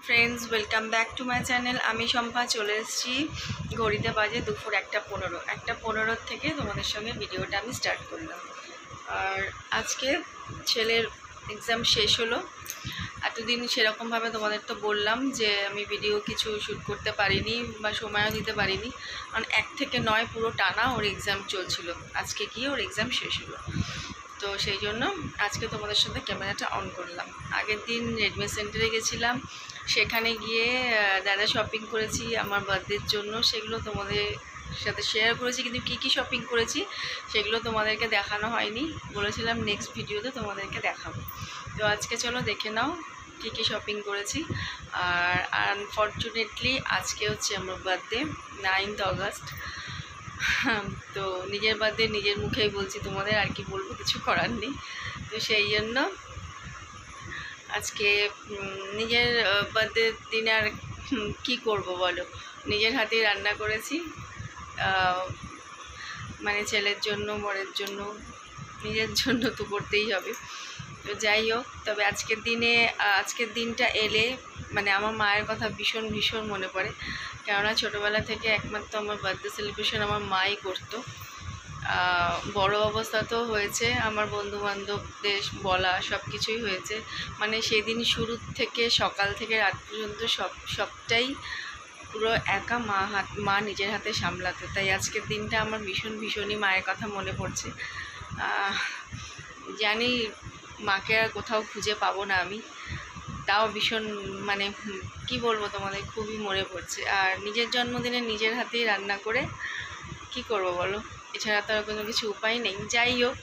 Friends, welcome back to my channel. আমি শম্পা চলে এসেছি। ঘড়িতে বাজে দুপুর 1:15 থেকে তোমাদের সঙ্গে ভিডিওটা আমি স্টার্ট করলাম। আর আজকে ছেলের এক্সাম শেষ হলো। এতদিন সেরকমভাবে তোমাদের তো বললাম যে আমি ভিডিও কিছু শ্যুট করতে পারিনি বা সময়ও দিতে পারিনি, কারণ 1 থেকে 9 পুরো টানা ওর এক্সাম চলছিল। আজকে গিয়ে ওর এক্সাম শেষ হলো, তো সেই জন্য আজকে তোমাদের সাথে ক্যামেরাটা অন করলাম। আগের দিন রেডমি সেন্টারে গেছিলাম, সেখানে গিয়ে দাদা শপিং করেছি আমার বার্থডের জন্য। সেগুলো তোমাদের সাথে শেয়ার করেছি, কিন্তু কী কী শপিং করেছি সেগুলো তোমাদেরকে দেখানো হয়নি। বলেছিলাম নেক্সট ভিডিওতে তোমাদেরকে দেখাবো। তো আজকে চলো দেখে নাও কী কী শপিং করেছি। আর আনফর্চুনেটলি আজকে হচ্ছে আমার বার্থডে, 9th অগস্ট। তো নিজের বার্থডে নিজের মুখেই বলছি তোমাদের, আর কি বলবো, কিছু করার নেই। তো সেই জন্য আজকে নিজের বার্থডে দিনে আর কী করব বলো, নিজের হাতেই রান্না করেছি। মানে ছেলের জন্য, বরের জন্য, নিজের জন্য তো করতেই হবে। তো যাই হোক, তবে আজকের দিনটা এলে মানে আমার মায়ের কথা ভীষণ ভীষণ মনে পড়ে। কেননা ছোটোবেলা থেকে একমাত্র আমার বার্থডে সেলিব্রেশন আমার মাই করতো। বড় অবস্থা তো হয়েছে, আমার বন্ধুবান্ধবদের বলা সব কিছুই হয়েছে। মানে সেদিন শুরু থেকে সকাল থেকে রাত পর্যন্ত সবটাই পুরো একা মা নিজের হাতে সামলাতো। তাই আজকের দিনটা আমার ভীষণই মায়ের কথা মনে পড়ছে। জানি মাকে আর কোথাও খুঁজে পাবো না আমি, তাও ভীষণ মানে কি বলবো তোমাদের, খুবই মনে পড়ছে। আর নিজের জন্মদিনে নিজের হাতেই রান্না করে কি করব বলো, এছাড়া তো আর কোনো কিছু উপায় নেই। যাই হোক,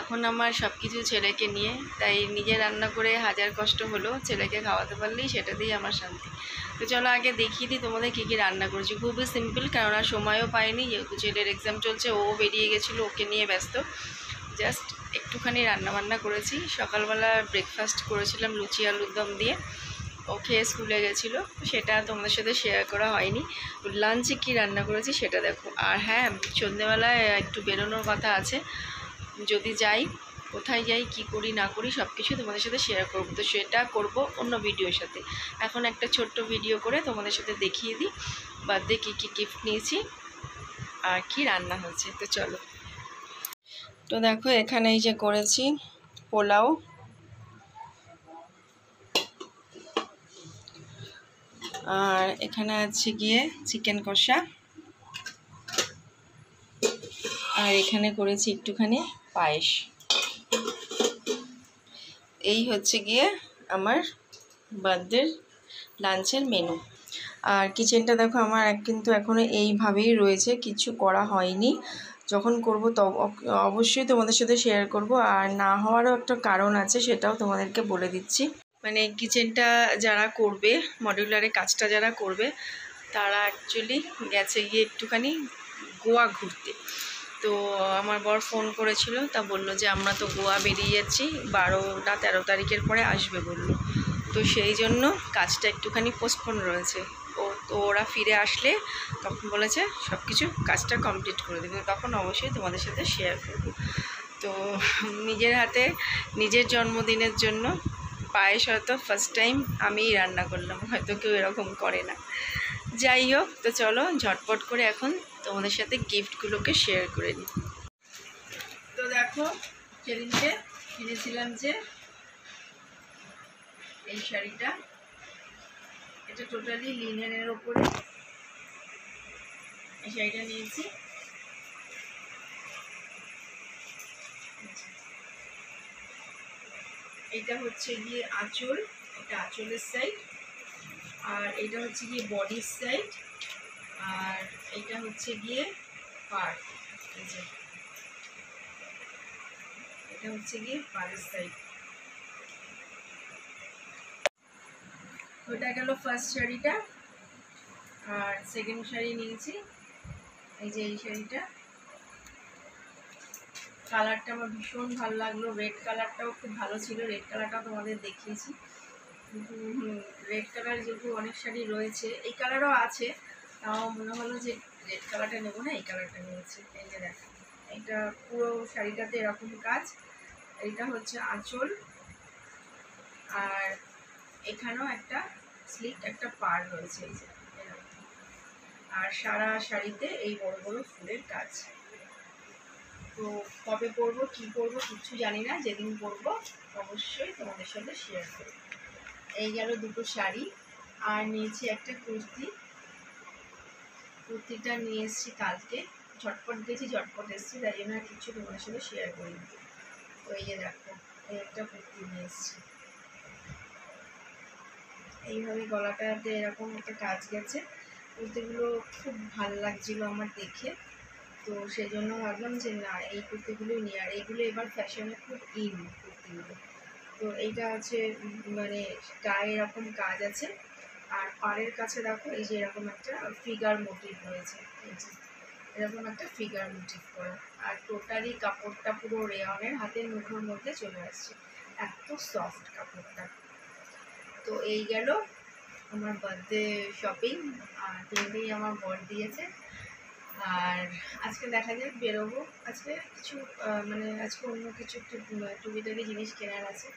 এখন আমার সব কিছু ছেলেকে নিয়ে, তাই নিজে রান্না করে হাজার কষ্ট হলো, ছেলেকে খাওয়াতে পারলেই সেটাতেই আমার শান্তি। তো চলো আগে দেখিয়ে দিই তোমাদের কী কী রান্না করেছি। খুবই সিম্পল, কেননা সময়ও পাইনি, যেহেতু ছেলের এক্সাম চলছে, ও বেরিয়ে গেছিলো, ওকে নিয়ে ব্যস্ত। জাস্ট একটুখানি রান্নাবান্না করেছি। সকালবেলা ব্রেকফাস্ট করেছিলাম লুচি আলুর দম দিয়ে, ও খেয়ে স্কুলে গেছিলো, সেটা তোমাদের সাথে শেয়ার করা হয়নি। লাঞ্চে কী রান্না করেছি সেটা দেখো। আর হ্যাঁ, সন্ধ্যেবেলায় একটু বেরোনোর কথা আছে, যদি যাই, কোথায় যাই, কি করি না করি সব কিছু তোমাদের সাথে শেয়ার করবো। তো সেটা করব অন্য ভিডিওর সাথে। এখন একটা ছোট্ট ভিডিও করে তোমাদের সাথে দেখিয়ে দিই বার্থডে কী কী গিফট নিয়েছি আর কি রান্না হয়েছে। তো চলো। তো দেখো, এখানে এই যে করেছি পোলাও, আর এখানে আছে গিয়ে চিকেন কষা, আর এখানে করেছি একটুখানি পায়েস। এই হচ্ছে গিয়ে আমার বার্থডের লাঞ্চের মেনু। আর কিচেনটা দেখো আমার কিন্তু এখনও এইভাবেই রয়েছে, কিছু করা হয়নি। যখন করব অবশ্যই তোমাদের সাথে শেয়ার করব। আর না হওয়ারও একটা কারণ আছে, সেটাও তোমাদেরকে বলে দিচ্ছি। মানে কিচেনটা যারা করবে, মডিউলারে কাজটা যারা করবে, তারা অ্যাকচুয়ালি গেছে গিয়ে একটুখানি গোয়া ঘুরতে। তো আমার বর ফোন করেছিল, তা বললো যে আমরা তো গোয়া বেরিয়ে যাচ্ছি, 12-13 তারিখের পরে আসবে বললো। তো সেই জন্য কাজটা একটুখানি পোস্টপোন রয়েছে। তো ওরা ফিরে আসলে তখন বলেছে সব কিছু কাজটা কমপ্লিট করে দেবে, তখন অবশ্যই তোমাদের সাথে শেয়ার করব। তো নিজের হাতে নিজের জন্মদিনের জন্য পায়েস হয়তো ফার্স্ট টাইম আমিই রান্না করলাম, হয়তো কেউ এরকম করে না। যাই হোক, তো চলো ঝটপট করে এখন তোমাদের সাথে গিফটগুলোকে শেয়ার করে নিই। তো দেখো, সেদিনকে কিনেছিলাম যে এই শাড়িটা, এটা টোটালি লিনেনের ওপরে এই শাড়িটা নিয়েছি। এটা হচ্ছে গিয়ে আঁচল, এটা আঁচলের সাইড, আর এটা হচ্ছে গিয়ে বডির সাইড, আর এটা হচ্ছে গিয়ে পাড়, এটা হচ্ছে গিয়ে পাড়ের সাইড। ওটা গেল ফার্স্ট শাড়িটা। আর সেকেন্ড শাড়ি নিয়েছি এই যে এই শাড়িটা। কালারটা আমার ভীষণ ভালো লাগলো, রেড কালারটাও খুব ভালো ছিল, রেড কালারটাও তোমাদের দেখিয়েছি। কিন্তু রেড কালার যেহেতু অনেক শাড়ি রয়েছে, এই কালারও আছে, তাও মনে হলো যে রেড কালারটা নেবো না, এই কালারটা নিয়েছি। এই যে দেখো, এটা পুরো শাড়িটাতে এরকম কাজ। এইটা হচ্ছে আঁচল, আর এখানেও একটা স্লিট একটা পাড় রয়েছে এই যে এরকম। আর সারা শাড়িতে এই বড় বড় ফুলের কাজ। তো কবে পরবো কি পরবো কিছু জানি না, যেদিন পরবো অবশ্যই তোমাদের সাথে শেয়ার করবো। এই গেল দুটো শাড়ি, আর নিয়েছি একটা কুর্তি। কুর্তিটা নিয়ে এসেছি কালকে, ঝটপট গেছি ঝটপট এসেছি, তাই জন্য আর কিছু তোমাদের সাথে শেয়ার করিনি। তো এই যে দেখো, এই একটা কুর্তি নিয়ে এসেছি, এইভাবে গলাটাতে এরকম একটা কাজ গেছে। কুর্তিগুলো খুব ভালো লাগছিল আমার দেখে, তো সেই জন্য ভাবলাম যে না এই কুর্তিগুলোই নিই। আর এইগুলো এবার ফ্যাশনে খুব ইন কুর্তিগুলো। তো এইটা আছে মানে গায়ে এরকম কাজ আছে, আর পাড়ের কাছে দেখো এই যে এরকম একটা ফিগার মোটিভ রয়েছে, এই যে এরকম একটা ফিগার মোটিভ করা। আর টোটালি কাপড়টা পুরো রেয়নের, হাতের মুঠোর মধ্যে চলে আসছে, এত সফট কাপড়টা। তো এই গেল আমার বার্থডে শপিং, আর তিনটেই আমার বর দিয়েছে। আর আজকে দেখা যাক বেরোবো, আজকে কিছু মানে আজকে অন্য কিছু একটু টুকিটাকি জিনিস কেনার আছে।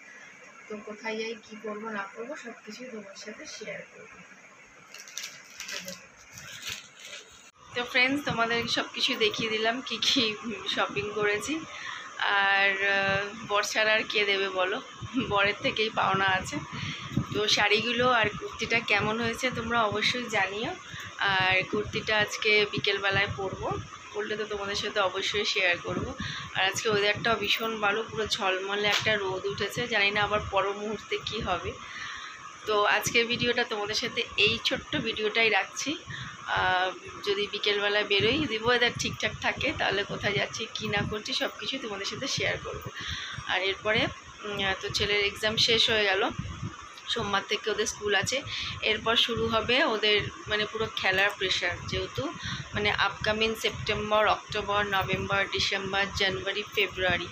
তো কোথায় যাই কী করবো না করবো সব কিছুই তোমার সাথে শেয়ার করবো। তো ফ্রেন্ডস, তোমাদের সব কিছু দেখিয়ে দিলাম কি কি শপিং করেছি। আর বর ছাড়া আর কে দেবে বলো, বরের থেকেই পাওনা আছে। তো শাড়িগুলো আর কুর্তিটা কেমন হয়েছে তোমরা অবশ্যই জানিও। আর কুর্তিটা আজকে বিকেলবেলায় পরলে তো তোমাদের সাথে অবশ্যই শেয়ার করব। আর আজকে ওয়েদারটাও ভীষণ ভালো, পুরো ঝলমলে একটা রোদ উঠেছে, জানি না আবার পর মুহূর্তে কি হবে। তো আজকের ভিডিওটা তোমাদের সাথে এই ছোট্ট ভিডিওটাই রাখছি। যদি বিকেলবেলায় বেরোই, যদি ওয়েদার ঠিকঠাক থাকে, তাহলে কোথায় যাচ্ছি কী না করছি সব কিছু তোমাদের সাথে শেয়ার করব। আর এরপরে তো ছেলের এক্সাম শেষ হয়ে গেল, সোমবার থেকে ওদের স্কুল আছে। এরপর শুরু হবে ওদের মানে পুরো খেলার প্রেশার, যেহেতু মানে upcoming September, October, November, December, January, February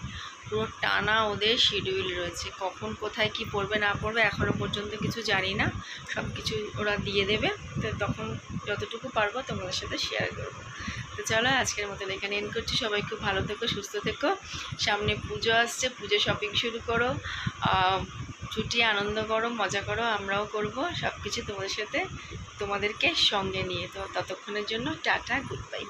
পুরো টানা ওদের শিডিউল রয়েছে। কখন কোথায় কি পড়বে না পড়বে এখনও পর্যন্ত কিছু জানি না, সব কিছু ওরা দিয়ে দেবে, তো তখন যতটুকু পারবো তোমাদের সাথে শেয়ার করবো। তো চলো আজকের মতন এখানে এন্ড করছি। সবাই খুব ভালো থেকো, সুস্থ থেকো। সামনে পুজো আসছে, পুজো শপিং শুরু করো, ছুটি আনন্দ করো, মজা করো, আমরাও করব সব কিছু তোমাদের সাথে, তোমাদেরকে সঙ্গে নিয়ে। তো ততক্ষণের জন্য টাটা, গুড বাই।